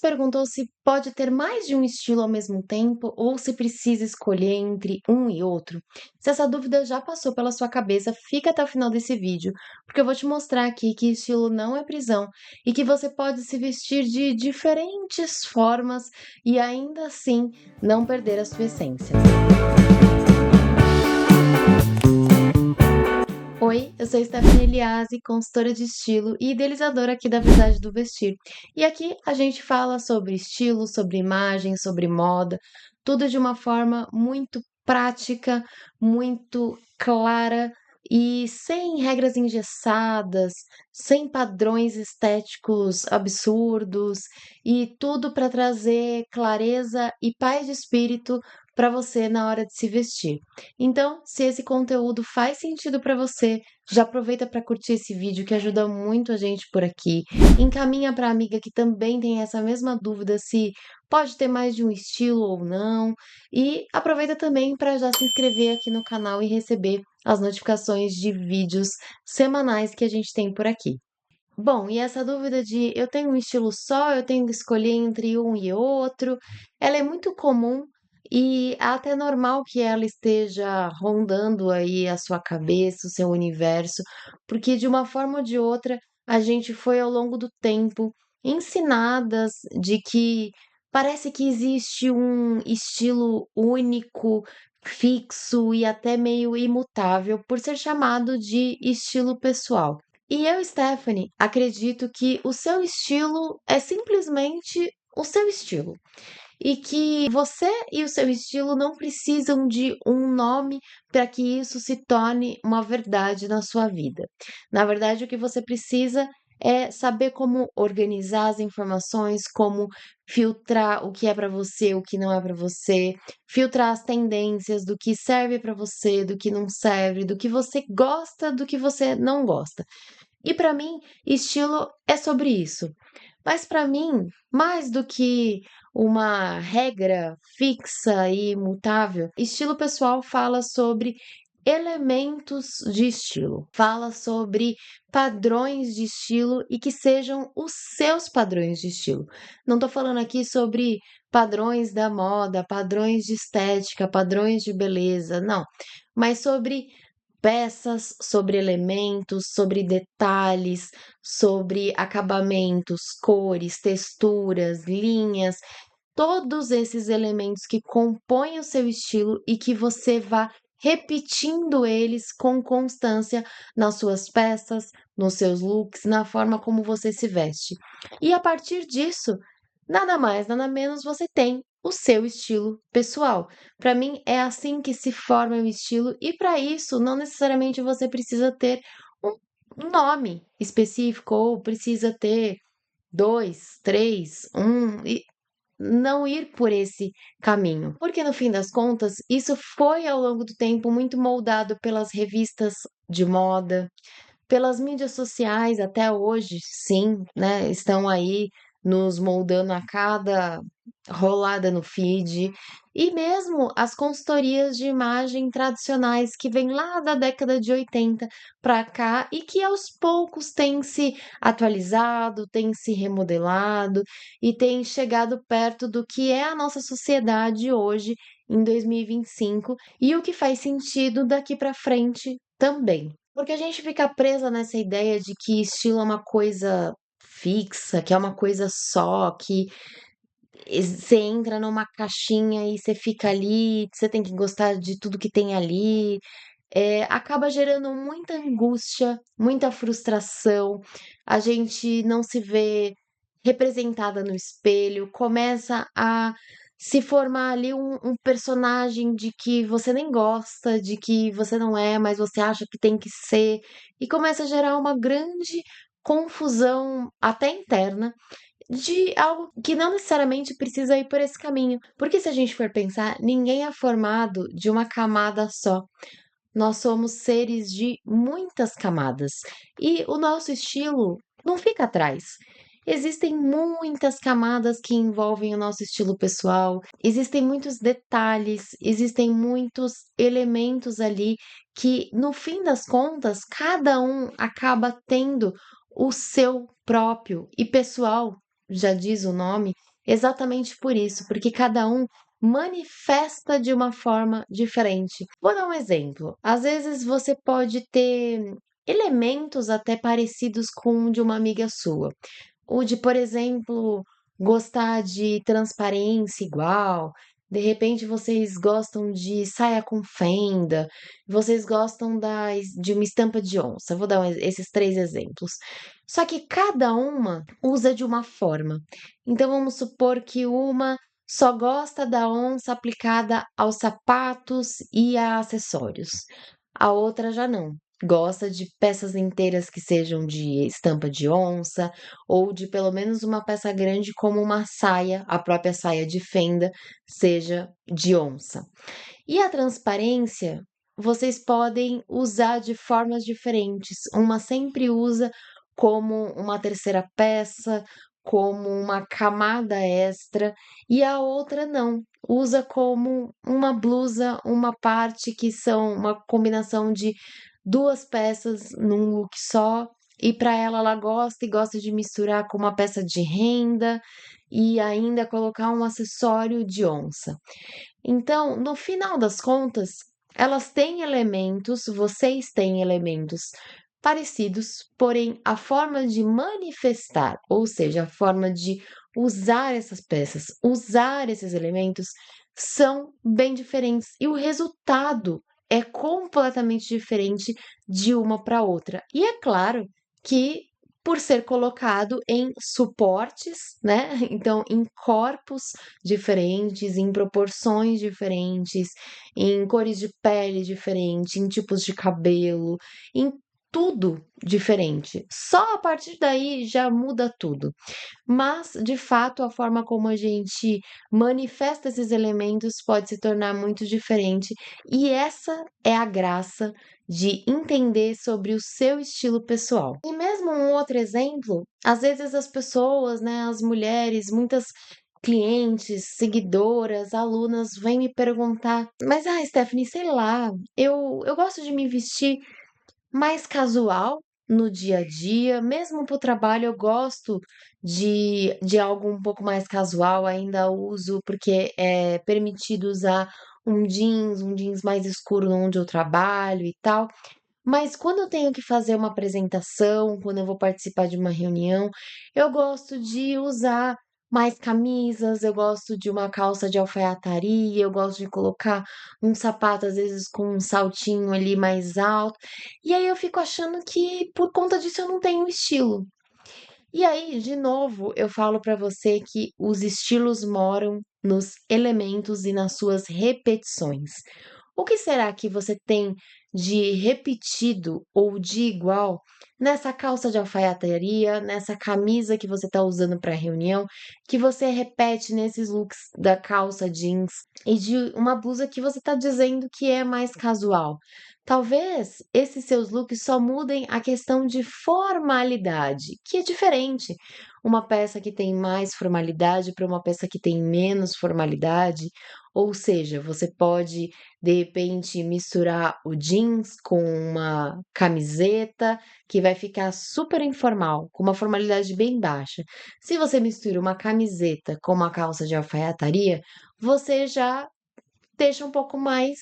perguntou se pode ter mais de um estilo ao mesmo tempo ou se precisa escolher entre um e outro. Se essa dúvida já passou pela sua cabeça, fica até o final desse vídeo, porque eu vou te mostrar aqui que estilo não é prisão e que você pode se vestir de diferentes formas e ainda assim não perder a sua essência. Oi, eu sou Stephanie Eliasi, consultora de estilo e idealizadora aqui da Verdade do Vestir. E aqui a gente fala sobre estilo, sobre imagem, sobre moda, tudo de uma forma muito prática, muito clara e sem regras engessadas, sem padrões estéticos absurdos e tudo para trazer clareza e paz de espírito para você na hora de se vestir. Então, se esse conteúdo faz sentido para você, já aproveita para curtir esse vídeo que ajuda muito a gente por aqui. Encaminha para a amiga que também tem essa mesma dúvida se pode ter mais de um estilo ou não. E aproveita também para já se inscrever aqui no canal e receber as notificações de vídeos semanais que a gente tem por aqui. Bom, e essa dúvida de eu tenho um estilo só, eu tenho que escolher entre um e outro, ela é muito comum e é até normal que ela esteja rondando aí a sua cabeça, o seu universo, porque de uma forma ou de outra a gente foi ao longo do tempo ensinadas de que parece que existe um estilo único, fixo e até meio imutável por ser chamado de estilo pessoal. E eu, Stephanie, acredito que o seu estilo é simplesmente o seu estilo. E que você e o seu estilo não precisam de um nome para que isso se torne uma verdade na sua vida. Na verdade, o que você precisa é saber como organizar as informações, como filtrar o que é para você, o que não é para você, filtrar as tendências do que serve para você, do que não serve, do que você gosta, do que você não gosta. E para mim, estilo é sobre isso. Mas para mim, mais do que uma regra fixa e imutável, estilo pessoal fala sobre elementos de estilo, fala sobre padrões de estilo e que sejam os seus padrões de estilo. Não estou falando aqui sobre padrões da moda, padrões de estética, padrões de beleza, não, mas sobre peças, sobre elementos, sobre detalhes, sobre acabamentos, cores, texturas, linhas, todos esses elementos que compõem o seu estilo e que você vá repetindo eles com constância nas suas peças, nos seus looks, na forma como você se veste. E a partir disso, nada mais, nada menos você tem o seu estilo pessoal. Para mim é assim que se forma o estilo e para isso não necessariamente você precisa ter um nome específico ou precisa ter dois, três, e não ir por esse caminho. Porque no fim das contas, isso foi ao longo do tempo muito moldado pelas revistas de moda, pelas mídias sociais até hoje, sim, né, estão aí nos moldando a cada rolada no feed, e mesmo as consultorias de imagem tradicionais que vêm lá da década de 80 para cá e que aos poucos têm se atualizado, têm se remodelado e têm chegado perto do que é a nossa sociedade hoje em 2025 e o que faz sentido daqui para frente também. Porque a gente fica presa nessa ideia de que estilo é uma coisa fixa, que é uma coisa só, que você entra numa caixinha e você fica ali, você tem que gostar de tudo que tem ali. Acaba gerando muita angústia, muita frustração. A gente não se vê representada no espelho, começa a se formar ali um personagem de que você nem gosta, de que você não é, mas você acha que tem que ser, e começa a gerar uma grande confusão, até interna, de algo que não necessariamente precisa ir por esse caminho. Porque se a gente for pensar, ninguém é formado de uma camada só. Nós somos seres de muitas camadas e o nosso estilo não fica atrás. Existem muitas camadas que envolvem o nosso estilo pessoal, existem muitos detalhes, existem muitos elementos ali que, no fim das contas, cada um acaba tendo o seu próprio e pessoal, já diz o nome, exatamente por isso, porque cada um manifesta de uma forma diferente. Vou dar um exemplo. Às vezes você pode ter elementos até parecidos com o de uma amiga sua. O de, por exemplo, gostar de transparência igual, de repente vocês gostam de saia com fenda, vocês gostam de uma estampa de onça. Vou dar esses três exemplos. Só que cada uma usa de uma forma. Então vamos supor que uma só gosta da onça aplicada aos sapatos e a acessórios. A outra já não. Gosta de peças inteiras que sejam de estampa de onça, ou de pelo menos uma peça grande, como uma saia, a própria saia de fenda, seja de onça. E a transparência, vocês podem usar de formas diferentes. Uma sempre usa como uma terceira peça, como uma camada extra, e a outra não. Usa como uma blusa, uma parte que são uma combinação de duas peças num look só. E para ela gosta e gosta de misturar com uma peça de renda e ainda colocar um acessório de onça. Então, no final das contas, elas têm elementos, vocês têm elementos parecidos, porém a forma de manifestar, ou seja, a forma de usar essas peças, usar esses elementos, são bem diferentes e o resultado é completamente diferente de uma para outra. E é claro que por ser colocado em suportes, né? Então, em corpos diferentes, em proporções diferentes, em cores de pele diferentes, em tipos de cabelo, em tudo diferente. Só a partir daí já muda tudo. Mas, de fato, a forma como a gente manifesta esses elementos pode se tornar muito diferente, e essa é a graça de entender sobre o seu estilo pessoal. E mesmo um outro exemplo, às vezes as pessoas, né, as mulheres, muitas clientes, seguidoras, alunas vêm me perguntar: mas, Stephanie, sei lá, eu gosto de me vestir mais casual no dia a dia, mesmo para o trabalho eu gosto de algo um pouco mais casual, ainda uso porque é permitido usar um jeans mais escuro onde eu trabalho e tal. Mas quando eu tenho que fazer uma apresentação, quando eu vou participar de uma reunião, eu gosto de usar mais camisas, eu gosto de uma calça de alfaiataria, eu gosto de colocar um sapato, às vezes, com um saltinho ali mais alto. E aí eu fico achando que por conta disso eu não tenho estilo. E aí, de novo, eu falo para você que os estilos moram nos elementos e nas suas repetições. O que será que você tem de repetido ou de igual nessa calça de alfaiataria, nessa camisa que você está usando para a reunião, que você repete nesses looks da calça jeans e de uma blusa que você está dizendo que é mais casual? Talvez esses seus looks só mudem a questão de formalidade, que é diferente. Uma peça que tem mais formalidade para uma peça que tem menos formalidade, ou seja, você pode de repente misturar o jeans com uma camiseta que vai ficar super informal, com uma formalidade bem baixa. Se você mistura uma camiseta com uma calça de alfaiataria, você já deixa um pouco mais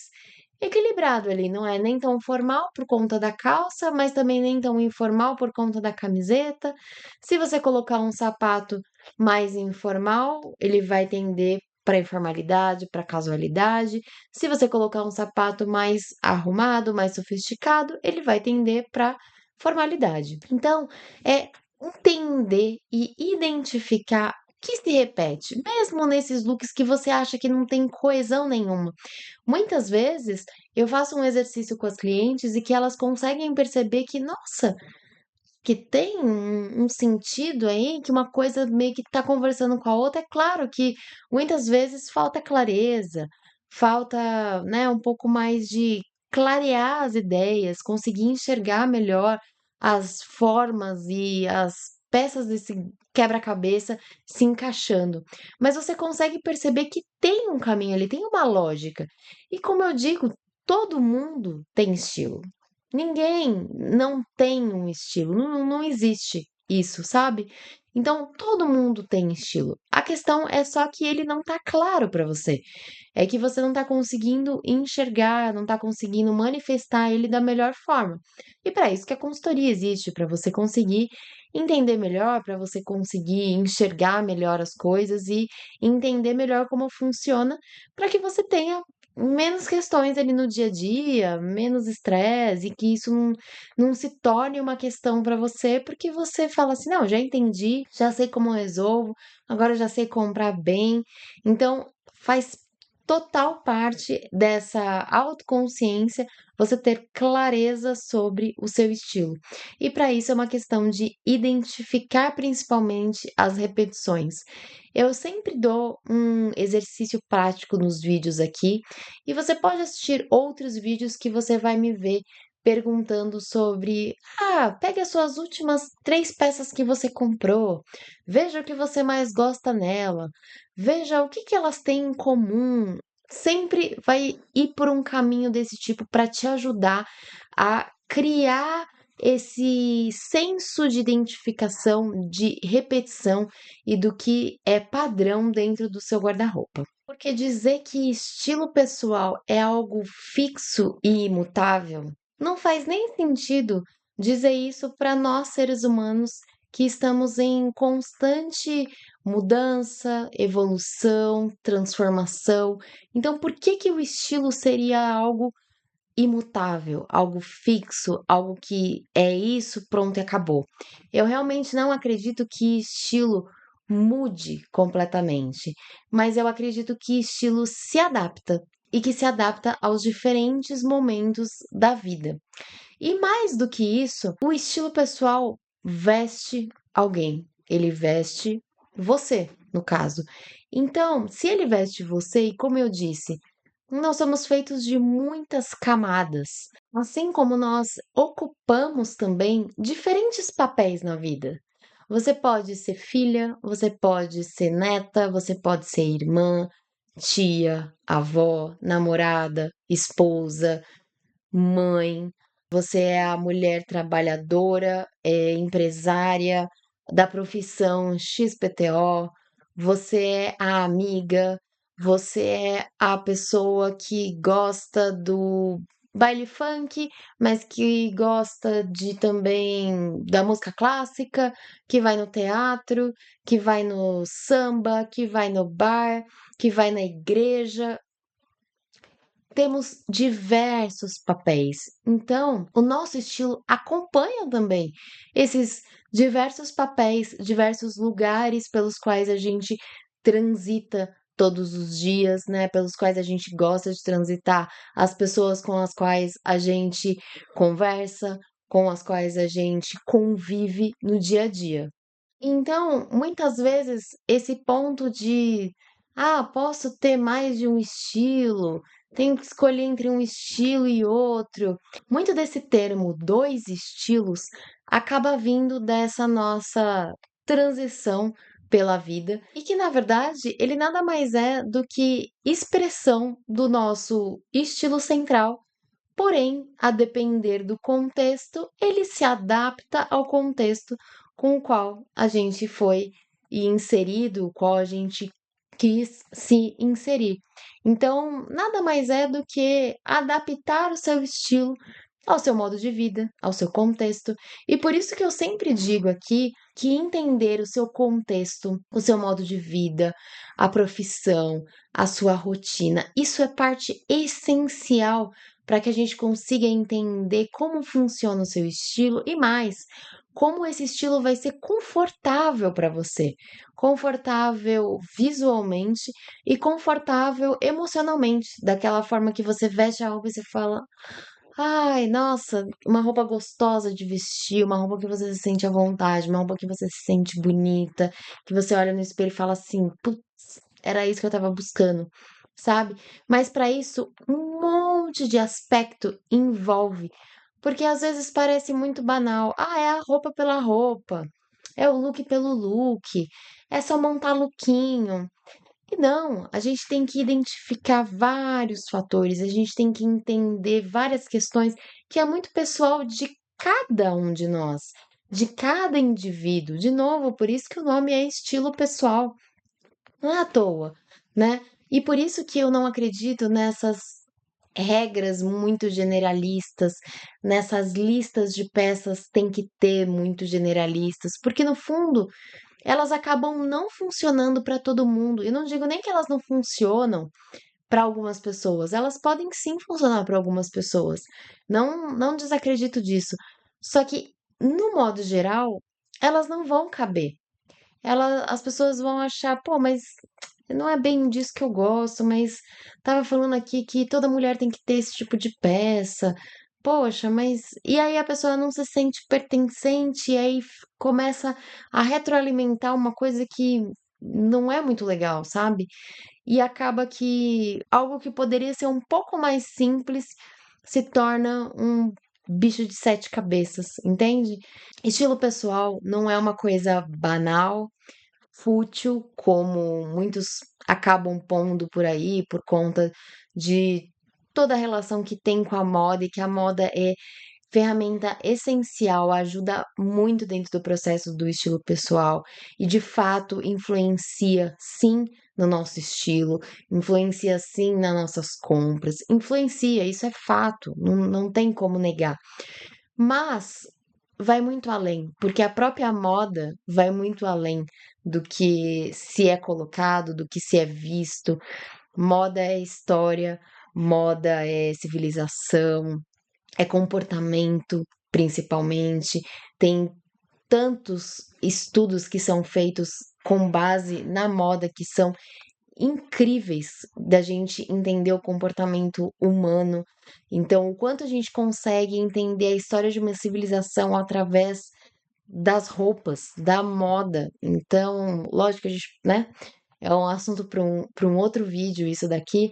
equilibrado ali, não é nem tão formal por conta da calça, mas também nem tão informal por conta da camiseta. Se você colocar um sapato mais informal, ele vai tender para informalidade, para casualidade. Se você colocar um sapato mais arrumado, mais sofisticado, ele vai tender para formalidade. Então, é entender e identificar o que se repete, mesmo nesses looks que você acha que não tem coesão nenhuma. Muitas vezes eu faço um exercício com as clientes e que elas conseguem perceber que, nossa, que tem um sentido aí, que uma coisa meio que está conversando com a outra. É claro que muitas vezes falta clareza, falta, né, um pouco mais de clarear as ideias, conseguir enxergar melhor as formas e as peças desse quebra-cabeça se encaixando. Mas você consegue perceber que tem um caminho ali, tem uma lógica. E como eu digo, todo mundo tem estilo. Ninguém não tem um estilo, não existe isso, sabe? Então, todo mundo tem estilo. A questão é só que ele não tá claro para você. É que você não está conseguindo enxergar, não está conseguindo manifestar ele da melhor forma. E para isso que a consultoria existe, para você conseguir entender melhor, para você conseguir enxergar melhor as coisas e entender melhor como funciona, para que você tenha menos questões ali no dia a dia, menos estresse, e que isso não se torne uma questão para você, porque você fala assim: não, já entendi, já sei como eu resolvo, agora eu já sei comprar bem. Então, faz total parte dessa autoconsciência você ter clareza sobre o seu estilo. E para isso é uma questão de identificar principalmente as repetições. Eu sempre dou um exercício prático nos vídeos aqui, e você pode assistir outros vídeos que você vai me ver perguntando sobre, pegue as suas últimas 3 peças que você comprou, veja o que você mais gosta nela, veja o que elas têm em comum. Sempre vai ir por um caminho desse tipo para te ajudar a criar esse senso de identificação, de repetição e do que é padrão dentro do seu guarda-roupa. Porque dizer que estilo pessoal é algo fixo e imutável não faz nem sentido dizer isso para nós seres humanos que estamos em constante mudança, evolução, transformação. Então, por que que o estilo seria algo imutável, algo fixo, algo que é isso, pronto e acabou? Eu realmente não acredito que estilo mude completamente, mas eu acredito que estilo se adapta e que se adapta aos diferentes momentos da vida. E mais do que isso, o estilo pessoal veste alguém. Ele veste você, no caso. Então, se ele veste você, e como eu disse, nós somos feitos de muitas camadas, assim como nós ocupamos também diferentes papéis na vida. Você pode ser filha, você pode ser neta, você pode ser irmã, tia, avó, namorada, esposa, mãe, você é a mulher trabalhadora, empresária da profissão XPTO, você é a amiga, você é a pessoa que gosta do baile funk, mas que gosta de também da música clássica, que vai no teatro, que vai no samba, que vai no bar, que vai na igreja. Temos diversos papéis. Então, o nosso estilo acompanha também esses diversos papéis, diversos lugares pelos quais a gente transita todos os dias, né? Pelos quais a gente gosta de transitar, as pessoas com as quais a gente conversa, com as quais a gente convive no dia a dia. Então, muitas vezes, esse ponto de, posso ter mais de um estilo, tenho que escolher entre um estilo e outro. Muito desse termo, dois estilos, acaba vindo dessa nossa transição pela vida e que, na verdade, ele nada mais é do que expressão do nosso estilo central. Porém, a depender do contexto, ele se adapta ao contexto com o qual a gente foi inserido, o qual a gente quis se inserir. Então, nada mais é do que adaptar o seu estilo ao seu modo de vida, ao seu contexto. E por isso que eu sempre digo aqui que entender o seu contexto, o seu modo de vida, a profissão, a sua rotina, isso é parte essencial para que a gente consiga entender como funciona o seu estilo e mais, como esse estilo vai ser confortável para você, confortável visualmente e confortável emocionalmente, daquela forma que você veste a roupa e você fala: ai, nossa, uma roupa gostosa de vestir, uma roupa que você se sente à vontade, uma roupa que você se sente bonita, que você olha no espelho e fala assim: putz, era isso que eu estava buscando, sabe? Mas para isso, um monte de aspecto envolve, porque às vezes parece muito banal. É a roupa pela roupa, é o look pelo look, é só montar lookinho. E não, a gente tem que identificar vários fatores, a gente tem que entender várias questões que é muito pessoal de cada um de nós. de cada indivíduo. De novo, por isso que o nome é estilo pessoal. Não é à toa, né? E por isso que eu não acredito nessas regras muito generalistas, nessas listas de peças tem que ter muito generalistas, porque no fundo elas acabam não funcionando para todo mundo. Eu não digo nem que elas não funcionam para algumas pessoas, elas podem sim funcionar para algumas pessoas. Não desacredito disso. Só que no modo geral, elas não vão caber. As pessoas vão achar, pô, mas não é bem disso que eu gosto, mas tava falando aqui que toda mulher tem que ter esse tipo de peça. Poxa, mas. E aí a pessoa não se sente pertencente, e aí começa a retroalimentar uma coisa que não é muito legal, sabe? E acaba que algo que poderia ser um pouco mais simples se torna um bicho de sete cabeças, entende? Estilo pessoal não é uma coisa banal, fútil, como muitos acabam pondo por aí, por conta de toda a relação que tem com a moda e que a moda é ferramenta essencial, ajuda muito dentro do processo do estilo pessoal e de fato influencia sim no nosso estilo, influencia sim nas nossas compras, influencia, isso é fato, não tem como negar. Mas vai muito além, porque a própria moda vai muito além do que se é colocado, do que se é visto. Moda é história, moda é civilização, é comportamento, principalmente. Tem tantos estudos que são feitos com base na moda que são incríveis da gente entender o comportamento humano. Então, o quanto a gente consegue entender a história de uma civilização através das roupas, da moda. Então, lógico que a gente, né? É um assunto para um outro vídeo isso daqui,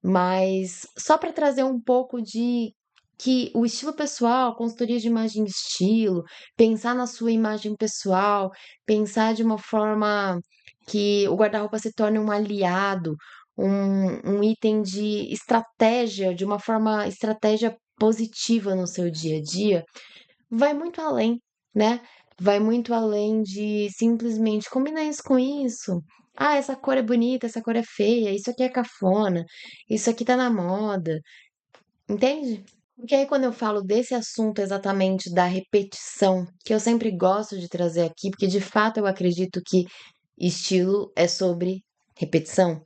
mas só para trazer um pouco de que o estilo pessoal, consultoria de imagem e estilo, pensar na sua imagem pessoal, pensar de uma forma que o guarda-roupa se torne um aliado, um item de estratégia, de uma forma estratégia positiva no seu dia a dia, vai muito além, né? Vai muito além de simplesmente combinar isso com isso. Ah, essa cor é bonita, essa cor é feia, isso aqui é cafona, isso aqui tá na moda, entende? Porque aí quando eu falo desse assunto exatamente da repetição, que eu sempre gosto de trazer aqui, porque de fato eu acredito que estilo é sobre repetição,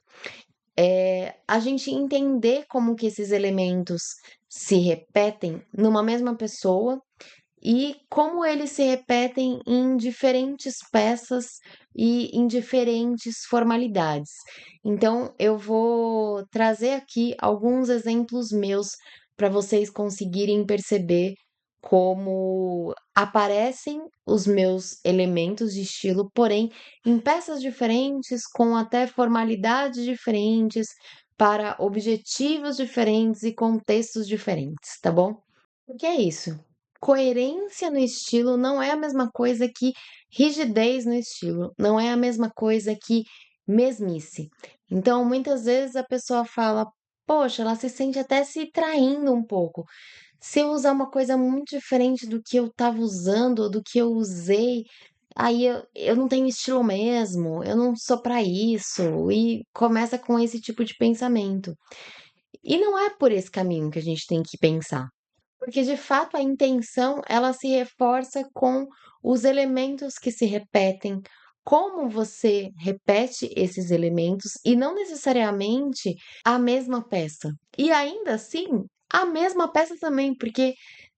é a gente entender como que esses elementos se repetem numa mesma pessoa e como eles se repetem em diferentes peças e em diferentes formalidades. Então, eu vou trazer aqui alguns exemplos meus para vocês conseguirem perceber como aparecem os meus elementos de estilo, porém em peças diferentes, com até formalidades diferentes, para objetivos diferentes e contextos diferentes, tá bom? O que é isso? Coerência no estilo não é a mesma coisa que rigidez no estilo, não é a mesma coisa que mesmice. Então, muitas vezes a pessoa fala, poxa, ela se sente até se traindo um pouco. Se eu usar uma coisa muito diferente do que eu estava usando, ou do que eu usei, aí eu não tenho estilo mesmo, eu não sou para isso, e começa com esse tipo de pensamento. E não é por esse caminho que a gente tem que pensar. Porque de fato a intenção ela se reforça com os elementos que se repetem, como você repete esses elementos e não necessariamente a mesma peça. E ainda assim, a mesma peça também, porque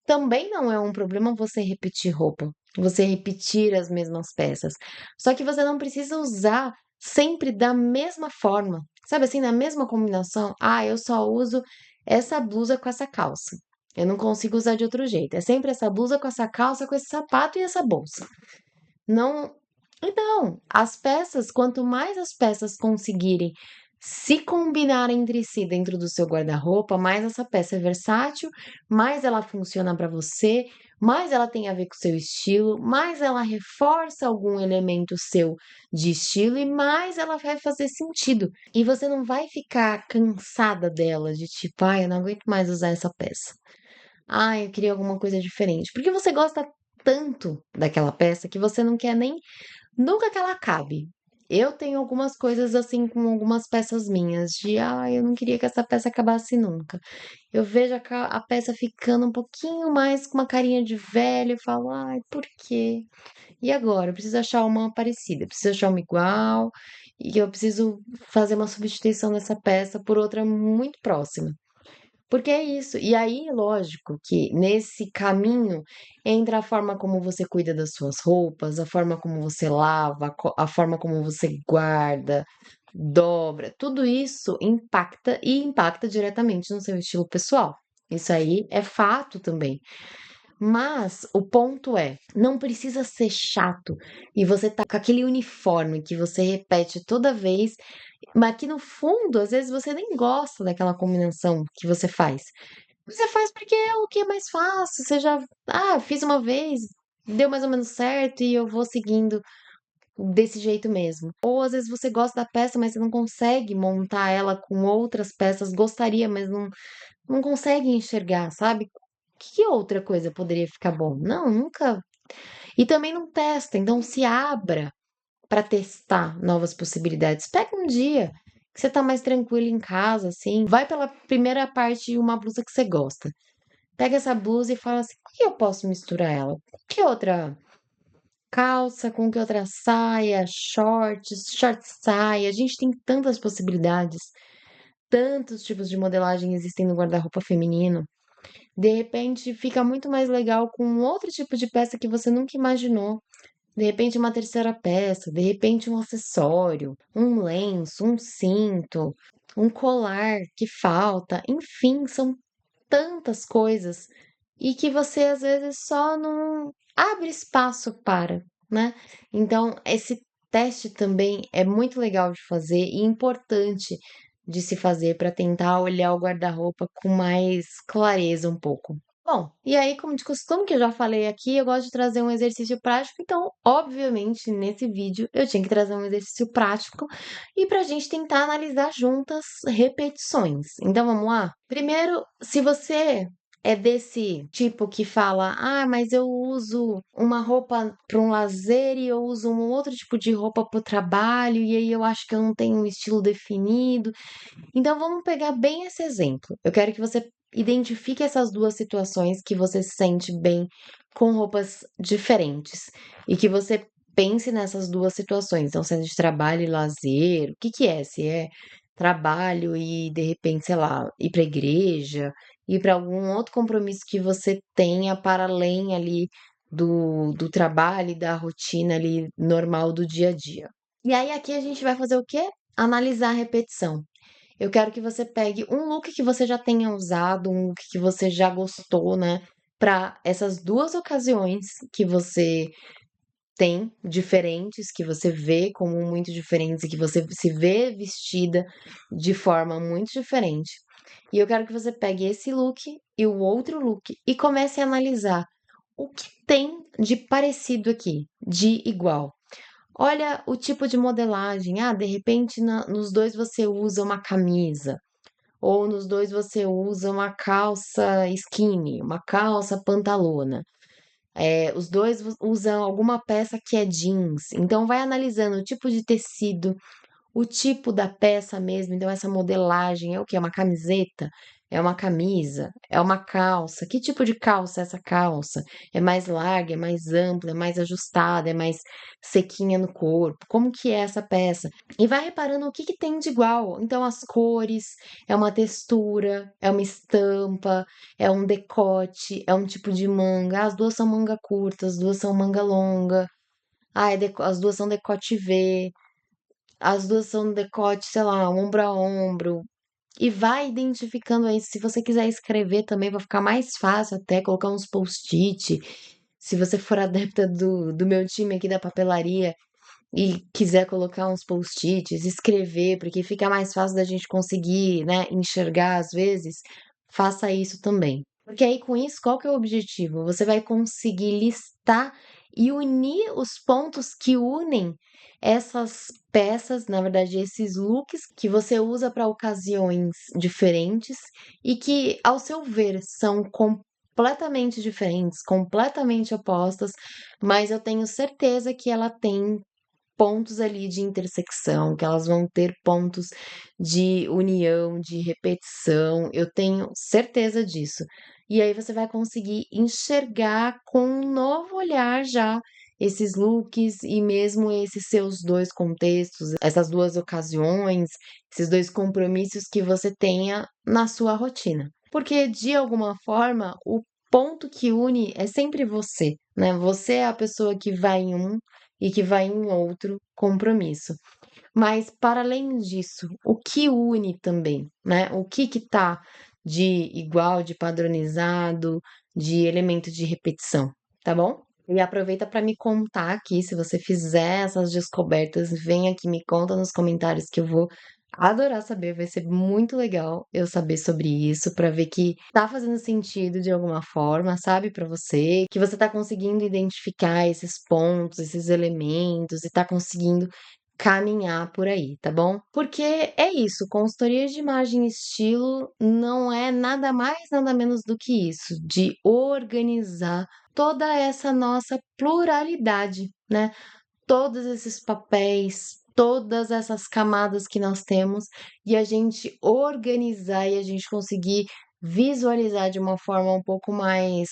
também não é um problema você repetir roupa, você repetir as mesmas peças. Só que você não precisa usar sempre da mesma forma. Sabe assim, na mesma combinação, ah, eu só uso essa blusa com essa calça. Eu não consigo usar de outro jeito. É sempre essa blusa com essa calça, com esse sapato e essa bolsa. Não. Então, as peças, quanto mais as peças conseguirem se combinar entre si dentro do seu guarda-roupa, mais essa peça é versátil, mais ela funciona para você, mais ela tem a ver com o seu estilo, mais ela reforça algum elemento seu de estilo e mais ela vai fazer sentido. E você não vai ficar cansada dela, de tipo, ai, eu não aguento mais usar essa peça. Ah, eu queria alguma coisa diferente. Porque você gosta tanto daquela peça que você não quer nem nunca que ela acabe. Eu tenho algumas coisas assim com algumas peças minhas, de eu não queria que essa peça acabasse nunca. Eu vejo a peça ficando um pouquinho mais com uma carinha de velho e falo, ai, por quê? E agora? Eu preciso achar uma parecida, eu preciso achar uma igual, e eu preciso fazer uma substituição dessa peça por outra muito próxima. Porque é isso. E aí, lógico que nesse caminho entra a forma como você cuida das suas roupas, a forma como você lava, a forma como você guarda, dobra. Tudo isso impacta e impacta diretamente no seu estilo pessoal. Isso aí é fato também. Mas o ponto é, não precisa ser chato e você tá com aquele uniforme que você repete toda vez, mas que no fundo, às vezes você nem gosta daquela combinação que você faz. Você faz porque é o que é mais fácil, você já, fiz uma vez, deu mais ou menos certo e eu vou seguindo desse jeito mesmo. Ou às vezes você gosta da peça, mas você não consegue montar ela com outras peças, gostaria, mas não consegue enxergar, sabe? Que outra coisa poderia ficar bom? Não, nunca. E também não testa, então se abra para testar novas possibilidades. Pega um dia que você tá mais tranquilo em casa, assim, vai pela primeira parte de uma blusa que você gosta. Pega essa blusa e fala assim: "Com que eu posso misturar ela? Com que outra calça, com que outra saia, shorts, short saia?" A gente tem tantas possibilidades, tantos tipos de modelagem existem no guarda-roupa feminino. De repente, fica muito mais legal com outro tipo de peça que você nunca imaginou. De repente, uma terceira peça, de repente, um acessório, um lenço, um cinto, um colar que falta. Enfim, são tantas coisas e que você às vezes só não abre espaço para, né? Então, esse teste também é muito legal de fazer e importante de se fazer para tentar olhar o guarda-roupa com mais clareza um pouco. Bom, e aí, como de costume que eu já falei aqui, eu gosto de trazer um exercício prático, então, obviamente, nesse vídeo eu tinha que trazer um exercício prático e para a gente tentar analisar juntas repetições. Então, vamos lá? Primeiro, se você é desse tipo que fala, mas eu uso uma roupa para um lazer e eu uso um outro tipo de roupa para o trabalho, e aí eu acho que eu não tenho um estilo definido. Então vamos pegar bem esse exemplo. Eu quero que você identifique essas duas situações que você se sente bem com roupas diferentes e que você pense nessas duas situações. Então, se é de trabalho e lazer, o que que é? Se é trabalho e de repente, sei lá, ir para a igreja, ir para algum outro compromisso que você tenha para além ali do trabalho e da rotina ali normal do dia a dia. E aí aqui a gente vai fazer o quê? Analisar a repetição. Eu quero que você pegue um look que você já tenha usado, um look que você já gostou, né? Para essas duas ocasiões que você tem diferentes, que você vê como muito diferentes e que você se vê vestida de forma muito diferente. E eu quero que você pegue esse look e o outro look e comece a analisar o que tem de parecido aqui, de igual. Olha o tipo de modelagem. De repente nos dois você usa uma camisa, ou nos dois você usa uma calça skinny, uma calça pantalona. Os dois usam alguma peça que é jeans. Então, vai analisando o tipo de tecido, o tipo da peça mesmo, então essa modelagem é o quê? É uma camiseta? É uma camisa? É uma calça? Que tipo de calça é essa calça? É mais larga, é mais ampla, é mais ajustada, é mais sequinha no corpo? Como que é essa peça? E vai reparando o que que tem de igual. Então, as cores, é uma textura, é uma estampa, é um decote, é um tipo de manga. As duas são manga curta, as duas são manga longa. As duas são decote V. As duas são decote, sei lá, ombro a ombro. E vai identificando aí. Se você quiser escrever também, vai ficar mais fácil até colocar uns post-it. Se você for adepta do meu time aqui da papelaria e quiser colocar uns post-its, escrever, porque fica mais fácil da gente conseguir, né, enxergar às vezes, faça isso também. Porque aí com isso, qual que é o objetivo? Você vai conseguir listar e unir os pontos que unem essas peças, na verdade, esses looks que você usa para ocasiões diferentes e que, ao seu ver, são completamente diferentes, completamente opostas, mas eu tenho certeza que ela tem pontos ali de intersecção, que elas vão ter pontos de união, de repetição, eu tenho certeza disso. E aí você vai conseguir enxergar com um novo olhar já esses looks e mesmo esses seus 2 contextos, essas 2 ocasiões, esses 2 compromissos que você tenha na sua rotina. Porque de alguma forma, o ponto que une é sempre você, né, você é a pessoa que vai em um e que vai em outro compromisso. Mas para além disso, o que une também, né? O que tá de igual, de padronizado, de elemento de repetição, tá bom? E aproveita para me contar aqui, se você fizer essas descobertas, vem aqui, me conta nos comentários que eu vou adorar saber, vai ser muito legal eu saber sobre isso, para ver que tá fazendo sentido de alguma forma, sabe, para você, que você tá conseguindo identificar esses pontos, esses elementos e tá conseguindo caminhar por aí, tá bom? Porque é isso, consultoria de imagem e estilo não é nada mais, nada menos do que isso, de organizar toda essa nossa pluralidade, né? Todos esses papéis, todas essas camadas que nós temos e a gente organizar e a gente conseguir visualizar de uma forma um pouco mais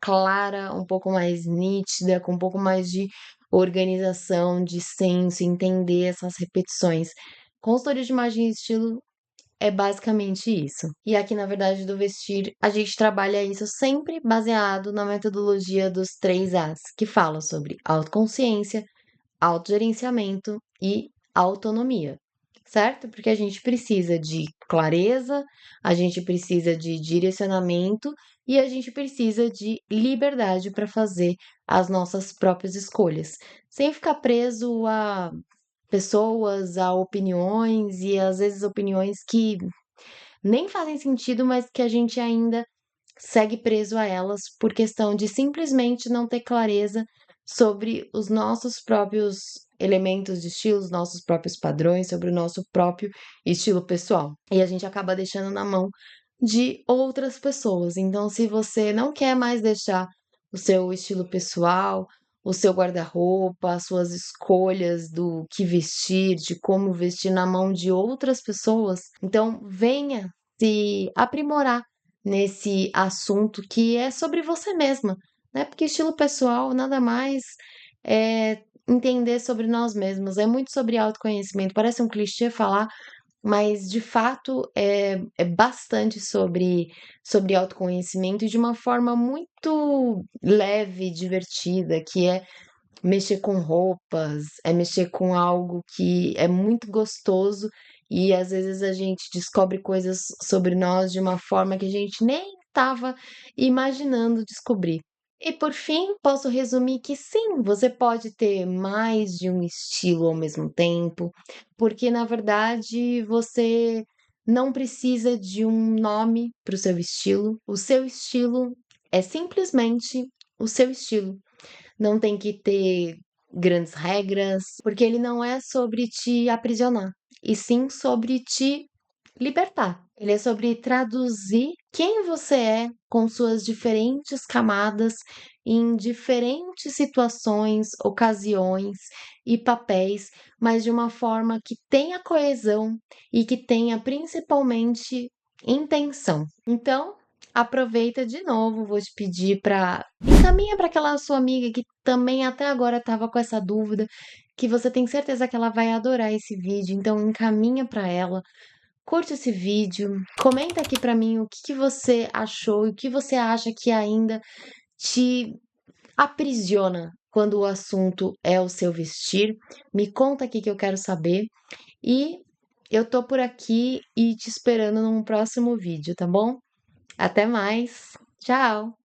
clara, um pouco mais nítida, com um pouco mais de organização, de senso, entender essas repetições. Consultoria de imagem e estilo é basicamente isso. E aqui, na verdade, do vestir, a gente trabalha isso sempre baseado na metodologia dos 3 As, que fala sobre autoconsciência, autogerenciamento e autonomia, certo? Porque a gente precisa de clareza, a gente precisa de direcionamento e a gente precisa de liberdade para fazer as nossas próprias escolhas, sem ficar preso a pessoas, a opiniões e às vezes opiniões que nem fazem sentido, mas que a gente ainda segue preso a elas por questão de simplesmente não ter clareza sobre os nossos próprios elementos de estilo, os nossos próprios padrões, sobre o nosso próprio estilo pessoal. E a gente acaba deixando na mão de outras pessoas. Então, se você não quer mais deixar o seu estilo pessoal, o seu guarda-roupa, as suas escolhas do que vestir, de como vestir na mão de outras pessoas, então venha se aprimorar nesse assunto que é sobre você mesma, né? Porque estilo pessoal nada mais é entender sobre nós mesmos, é muito sobre autoconhecimento. Parece um clichê falar, mas de fato é bastante sobre autoconhecimento e de uma forma muito leve, divertida, que é mexer com roupas, é mexer com algo que é muito gostoso e às vezes a gente descobre coisas sobre nós de uma forma que a gente nem estava imaginando descobrir. E por fim, posso resumir que sim, você pode ter mais de um estilo ao mesmo tempo, porque na verdade você não precisa de um nome para o seu estilo. O seu estilo é simplesmente o seu estilo. Não tem que ter grandes regras, porque ele não é sobre te aprisionar, e sim sobre te libertar. Ele é sobre traduzir quem você é com suas diferentes camadas em diferentes situações, ocasiões e papéis, mas de uma forma que tenha coesão e que tenha principalmente intenção. Então, aproveita de novo, vou te pedir para encaminha para aquela sua amiga que também até agora estava com essa dúvida, que você tem certeza que ela vai adorar esse vídeo, então encaminha para ela. Curte esse vídeo, comenta aqui pra mim o que você achou e o que você acha que ainda te aprisiona quando o assunto é o seu vestir. Me conta aqui que eu quero saber. E eu tô por aqui e te esperando num próximo vídeo, tá bom? Até mais. Tchau!